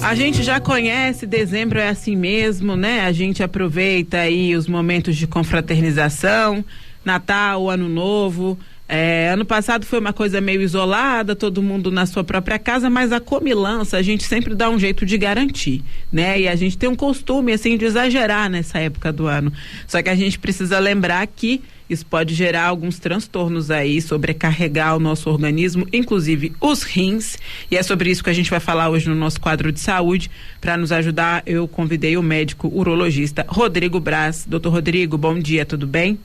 A gente já conhece, dezembro é assim mesmo, né? A gente aproveita aí os momentos de confraternização, Natal, Ano Novo. Ano passado foi uma coisa meio isolada, todo mundo na sua própria casa, mas a comilança a gente sempre dá um jeito de garantir, né? E a gente tem um costume, assim, de exagerar nessa época do ano. Só que a gente precisa lembrar que isso pode gerar alguns transtornos aí, sobrecarregar o nosso organismo, inclusive os rins, e é sobre isso que a gente vai falar hoje no nosso quadro de saúde. Para nos ajudar, eu convidei o médico urologista Rodrigo Braz. Doutor Rodrigo, bom dia, tudo bem?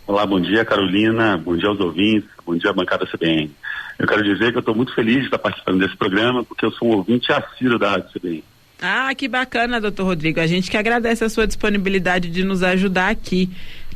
Olá, bom dia, Carolina, bom dia aos ouvintes, bom dia à bancada CBN. Eu quero dizer que eu estou muito feliz de estar participando desse programa, porque eu sou um ouvinte assíduo da Rádio CBN. Ah, que bacana, doutor Rodrigo. A gente que agradece a sua disponibilidade de nos ajudar aqui.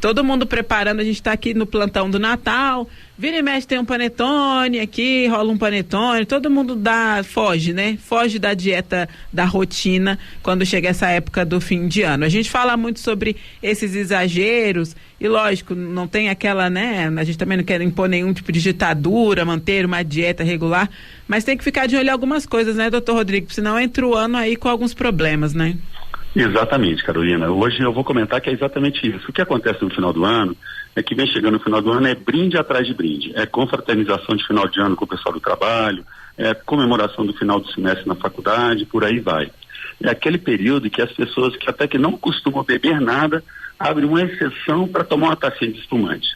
Todo mundo preparando, a gente está aqui no plantão do Natal, vira e mexe tem um panetone aqui, rola um panetone, todo mundo foge, né? Foge da dieta, da rotina, quando chega essa época do fim de ano. A gente fala muito sobre esses exageros e, lógico, não tem aquela, né? A gente também não quer impor nenhum tipo de ditadura, manter uma dieta regular, mas tem que ficar de olho em algumas coisas, né, doutor Rodrigo? Senão entra o ano aí com alguns problemas, né? Exatamente, Carolina. Hoje eu vou comentar que é exatamente isso. O que acontece no final do ano é que vem chegando no final do ano é brinde atrás de brinde. É confraternização de final de ano com o pessoal do trabalho, é comemoração do final do semestre na faculdade, por aí vai. É aquele período que as pessoas que até que não costumam beber nada, abrem uma exceção para tomar uma tacinha de espumante.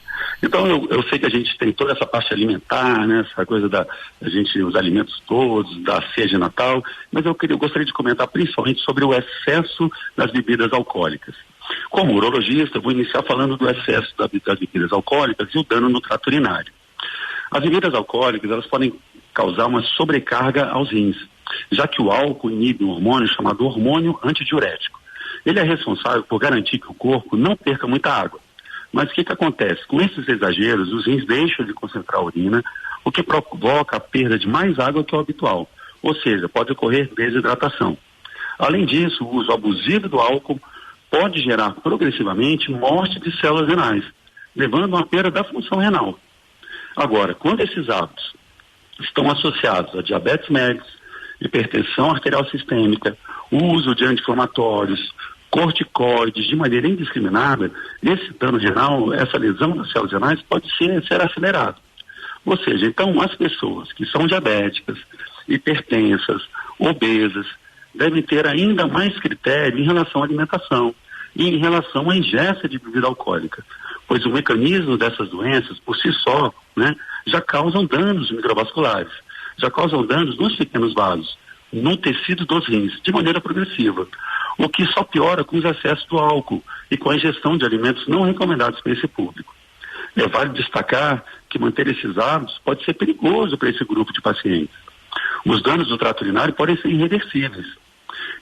Então eu sei que a gente tem toda essa parte alimentar, né, essa coisa da gente, os alimentos todos, da ceia de Natal, mas eu gostaria de comentar principalmente sobre o excesso das bebidas alcoólicas. Como urologista, eu vou iniciar falando do excesso das bebidas alcoólicas e o dano no trato urinário. As bebidas alcoólicas, elas podem causar uma sobrecarga aos rins, já que o álcool inibe um hormônio chamado hormônio antidiurético. Ele é responsável por garantir que o corpo não perca muita água. Mas o que acontece? Com esses exageros, os rins deixam de concentrar a urina, o que provoca a perda de mais água que o habitual. Ou seja, pode ocorrer desidratação. Além disso, o uso abusivo do álcool pode gerar progressivamente morte de células renais, levando a uma perda da função renal. Agora, quando esses hábitos estão associados a diabetes mellitus, hipertensão arterial sistêmica, o uso de anti-inflamatórios, corticoides de maneira indiscriminada, esse dano renal, essa lesão das células renais pode ser acelerado. Ou seja, então as pessoas que são diabéticas, hipertensas, obesas, devem ter ainda mais critério em relação à alimentação e em relação à ingesta de bebida alcoólica, pois o mecanismo dessas doenças, por si só, né, já causam danos microvasculares, já causam danos nos pequenos vasos, no tecido dos rins, de maneira progressiva, o que só piora com os excessos do álcool e com a ingestão de alimentos não recomendados para esse público. É válido destacar que manter esses hábitos pode ser perigoso para esse grupo de pacientes. Os danos do trato urinário podem ser irreversíveis.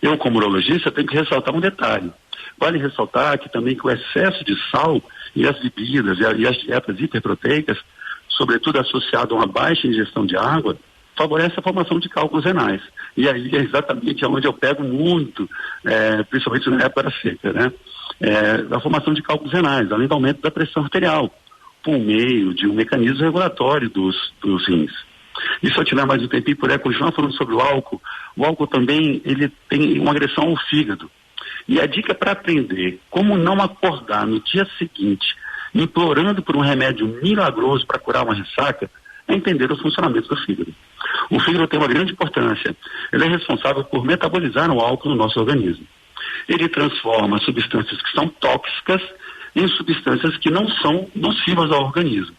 Eu, como urologista, tenho que ressaltar um detalhe. Vale ressaltar que também que o excesso de sal e as bebidas e as dietas hiperproteicas, sobretudo associado a uma baixa ingestão de água, favorece a formação de cálculos renais. E aí é exatamente onde eu pego muito, principalmente na época da seca, né? A formação de cálculos renais, além do aumento da pressão arterial, por meio de um mecanismo regulatório dos rins. E se eu tiver mais um tempinho, puder continuar falando sobre o álcool também, ele tem uma agressão ao fígado. E a dica para aprender como não acordar no dia seguinte, implorando por um remédio milagroso para curar uma ressaca, é entender os funcionamentos do fígado. O fígado tem uma grande importância. Ele é responsável por metabolizar o álcool no nosso organismo. Ele transforma substâncias que são tóxicas em substâncias que não são nocivas ao organismo.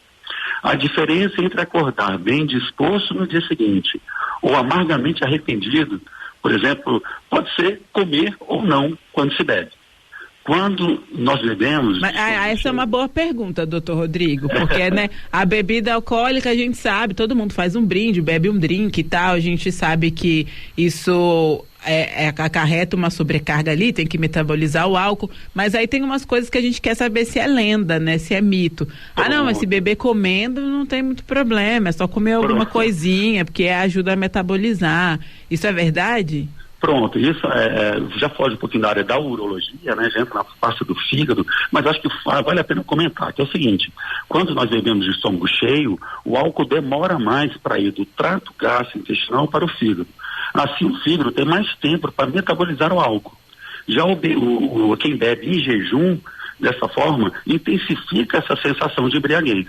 A diferença entre acordar bem disposto no dia seguinte ou amargamente arrependido, por exemplo, pode ser comer ou não quando se bebe. Quando nós bebemos... Mas, essa é uma boa pergunta, doutor Rodrigo, porque né, a bebida alcoólica a gente sabe, todo mundo faz um brinde, bebe um drink e tal, a gente sabe que isso acarreta uma sobrecarga ali, tem que metabolizar o álcool, mas aí tem umas coisas que a gente quer saber se é lenda, né, se é mito. Não, mas se beber comendo não tem muito problema, é só comer alguma coisinha, porque ajuda a metabolizar. Isso é verdade? Pronto, isso já foge um pouquinho da área da urologia, né? Já entra na parte do fígado, mas acho que vale a pena comentar, que é o seguinte: quando nós bebemos de estômago cheio, o álcool demora mais para ir do trato gastrointestinal para o fígado. Assim o fígado tem mais tempo para metabolizar o álcool. Já quem bebe em jejum, dessa forma, intensifica essa sensação de embriaguez.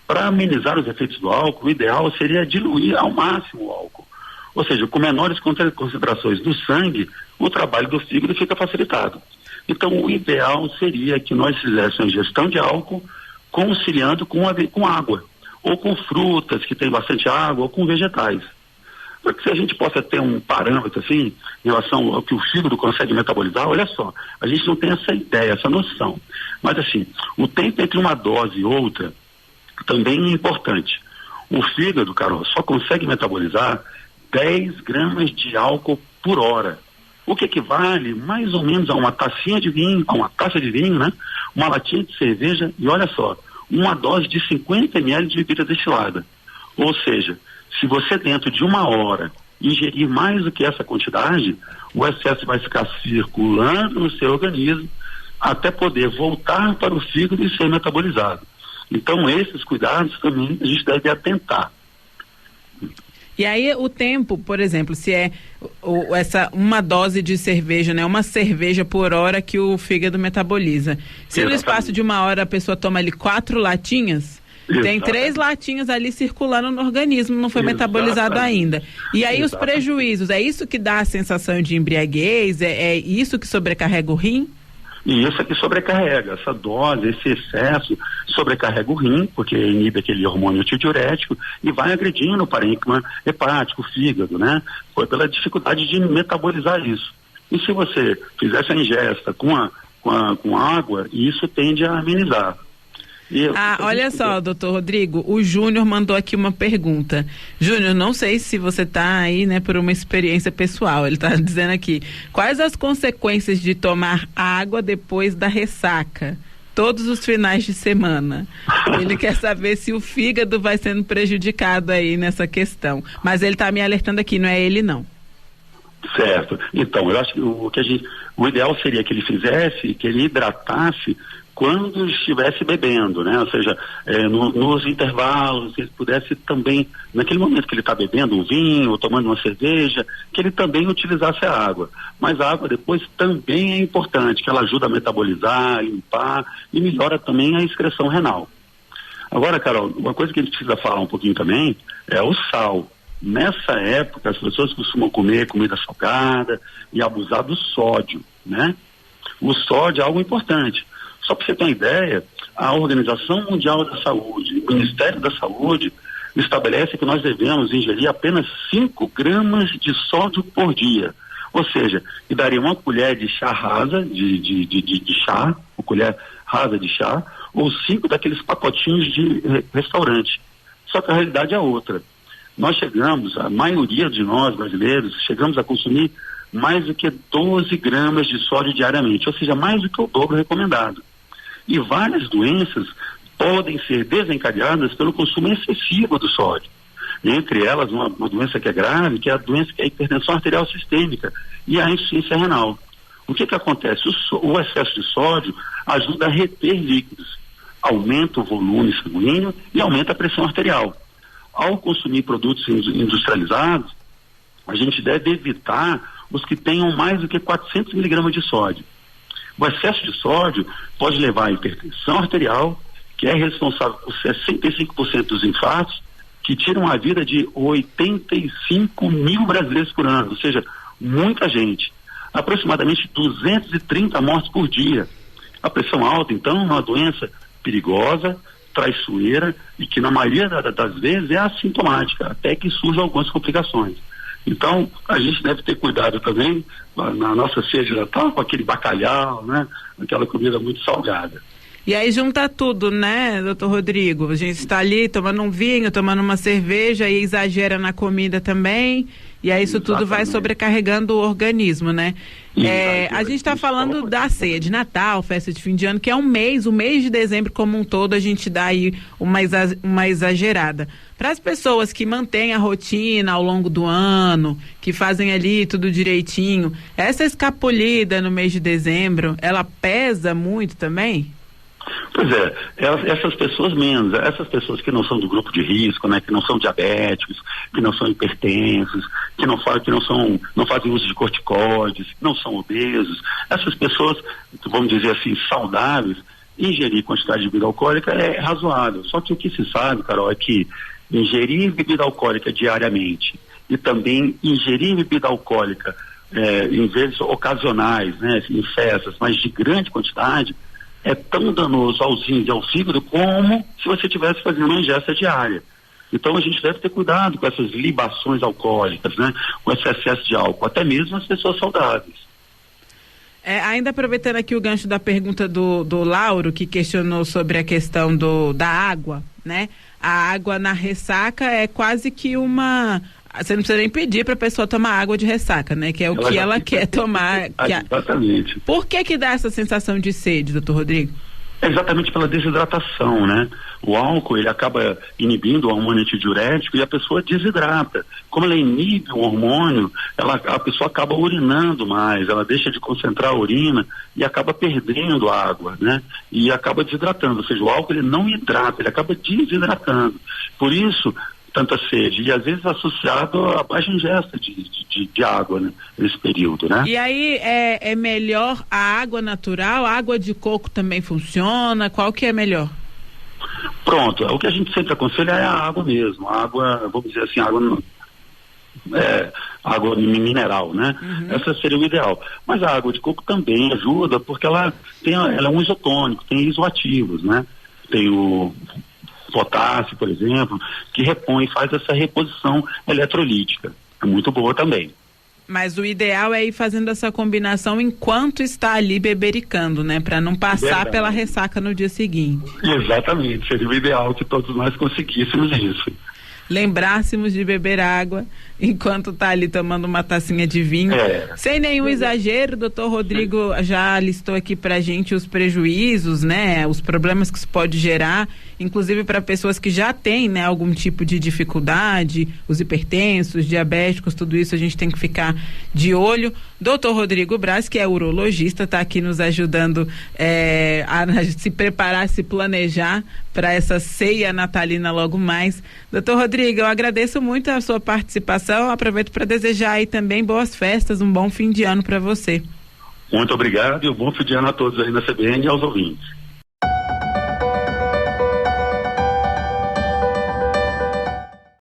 Para amenizar os efeitos do álcool, o ideal seria diluir ao máximo o álcool. Ou seja, com menores concentrações do sangue, o trabalho do fígado fica facilitado. Então, o ideal seria que nós fizéssemos a ingestão de álcool conciliando com água, ou com frutas que têm bastante água, ou com vegetais. Para que se a gente possa ter um parâmetro assim, em relação ao que o fígado consegue metabolizar, olha só, a gente não tem essa ideia, essa noção. Mas assim, o tempo entre uma dose e outra também é importante. O fígado, Carol, só consegue metabolizar 10 gramas de álcool por hora. O que equivale mais ou menos a uma tacinha de vinho, a uma taça de vinho, né? Uma latinha de cerveja e olha só, uma dose de 50 ml de bebida destilada. Ou seja, se você dentro de uma hora ingerir mais do que essa quantidade, o excesso vai ficar circulando no seu organismo até poder voltar para o fígado e ser metabolizado. Então esses cuidados também a gente deve atentar. E aí o tempo, por exemplo, se é uma dose de cerveja, né? Uma cerveja por hora que o fígado metaboliza. Se no espaço de uma hora a pessoa toma ali 4 latinhas, tem 3 latinhas ali circulando no organismo, não foi metabolizado ainda. E aí os prejuízos, é isso que dá a sensação de embriaguez? É isso que sobrecarrega o rim? E isso é que sobrecarrega, essa dose, esse excesso sobrecarrega o rim, porque inibe aquele hormônio antidiurético e vai agredindo o parênquima hepático, o fígado, né? Foi pela dificuldade de metabolizar isso. E se você fizer essa ingesta com água, isso tende a amenizar. Olha só, doutor Rodrigo, o Júnior mandou aqui uma pergunta. Júnior, não sei se você está aí, né, por uma experiência pessoal. Ele está dizendo aqui, quais as consequências de tomar água depois da ressaca, todos os finais de semana? Ele quer saber se o fígado vai sendo prejudicado aí nessa questão. Mas ele está me alertando aqui, não é ele não. Certo. Então, eu acho que o ideal seria que ele fizesse, que ele hidratasse quando estivesse bebendo, né? Ou seja, nos intervalos, se ele pudesse também, naquele momento que ele está bebendo um vinho ou tomando uma cerveja, que ele também utilizasse a água. Mas a água depois também é importante, que ela ajuda a metabolizar, limpar e melhora também a excreção renal. Agora, Carol, uma coisa que a gente precisa falar um pouquinho também é o sal. Nessa época, as pessoas costumam comer comida salgada e abusar do sódio, né? O sódio é algo importante. Só para você ter uma ideia, a Organização Mundial da Saúde, o Ministério da Saúde, estabelece que nós devemos ingerir apenas 5 gramas de sódio por dia. Ou seja, que daria uma colher de chá rasa, de chá, uma colher rasa de chá, ou 5 daqueles pacotinhos de restaurante. Só que a realidade é outra. Nós chegamos, a maioria de nós brasileiros, chegamos a consumir mais do que 12 gramas de sódio diariamente, ou seja, mais do que o dobro recomendado. E várias doenças podem ser desencadeadas pelo consumo excessivo do sódio. Entre elas, uma doença que é grave, que é a doença que é a hipertensão arterial sistêmica e a insuficiência renal. O que acontece? O excesso de sódio ajuda a reter líquidos, aumenta o volume sanguíneo e aumenta a pressão arterial. Ao consumir produtos industrializados, a gente deve evitar os que tenham mais do que 400 miligramas de sódio. O excesso de sódio pode levar à hipertensão arterial, que é responsável por 65% dos infartos, que tiram a vida de 85 mil brasileiros por ano, ou seja, muita gente. Aproximadamente 230 mortes por dia. A pressão alta, então, é uma doença perigosa, traiçoeira e que na maioria das vezes é assintomática, até que surjam algumas complicações. Então, a gente deve ter cuidado também na nossa ceia de Natal com aquele bacalhau, né? Aquela comida muito salgada. E aí junta tudo, né, doutor Rodrigo? A gente está ali tomando um vinho, tomando uma cerveja e exagera na comida também, e aí isso tudo vai sobrecarregando o organismo, né? A gente está falando da ceia de Natal, festa de fim de ano, que é o mês de dezembro como um todo, a gente dá aí uma exagerada. Para as pessoas que mantêm a rotina ao longo do ano, que fazem ali tudo direitinho, essa escapulida no mês de dezembro, ela pesa muito também? Pois é, essas pessoas menos, essas pessoas que não são do grupo de risco, né, que não são diabéticos, que não são hipertensos, que não fazem uso de corticoides, não são obesos, essas pessoas, vamos dizer assim, saudáveis, ingerir quantidade de bebida alcoólica é razoável. Só que o que se sabe, Carol, é que ingerir bebida alcoólica diariamente e também ingerir bebida alcoólica em vezes ocasionais, né, em festas, mas de grande quantidade, é tão danoso aos rins e ao fígado como se você estivesse fazendo uma ingesta diária. Então a gente deve ter cuidado com essas libações alcoólicas, né? Com esse excesso de álcool, até mesmo as pessoas saudáveis. Ainda aproveitando aqui o gancho da pergunta do Lauro, que questionou sobre a questão da água, né? A água na ressaca é quase que uma... Você não precisa nem pedir para a pessoa tomar água de ressaca, né? Que é o que ela quer tomar. Exatamente. Por que dá essa sensação de sede, doutor Rodrigo? É exatamente pela desidratação, né? O álcool, ele acaba inibindo o hormônio antidiurético e a pessoa desidrata. Como ela inibe o hormônio, a pessoa acaba urinando mais, ela deixa de concentrar a urina e acaba perdendo água, né? E acaba desidratando, ou seja, o álcool ele não hidrata, ele acaba desidratando. Por isso, tanta sede, e às vezes associado a baixa ingesta de água, né, nesse período, né? E aí é melhor a água natural, a água de coco também funciona, qual que é melhor? Pronto, o que a gente sempre aconselha é a água mesmo, a água, vamos dizer assim, água mineral, né? Uhum. Essa seria o ideal. Mas a água de coco também ajuda, porque ela é um isotônico, tem isoativos, né? Tem o potássio, por exemplo, que faz essa reposição eletrolítica. É muito boa também. Mas o ideal é ir fazendo essa combinação enquanto está ali bebericando, né? Para não passar pela ressaca no dia seguinte. Exatamente, seria o ideal que todos nós conseguíssemos isso. Lembrássemos de beber água enquanto está ali tomando uma tacinha de vinho. Sem nenhum exagero, doutor Rodrigo já listou aqui pra gente os prejuízos, né? Os problemas que isso pode gerar, inclusive para pessoas que já têm, né, algum tipo de dificuldade, os hipertensos, diabéticos, tudo isso a gente tem que ficar de olho. Doutor Rodrigo Braz, que é urologista, está aqui nos ajudando a se preparar, se planejar para essa ceia natalina logo mais. Doutor Rodrigo, eu agradeço muito a sua participação, aproveito para desejar aí também boas festas, um bom fim de ano para você. Muito obrigado e um bom fim de ano a todos aí na CBN e aos ouvintes.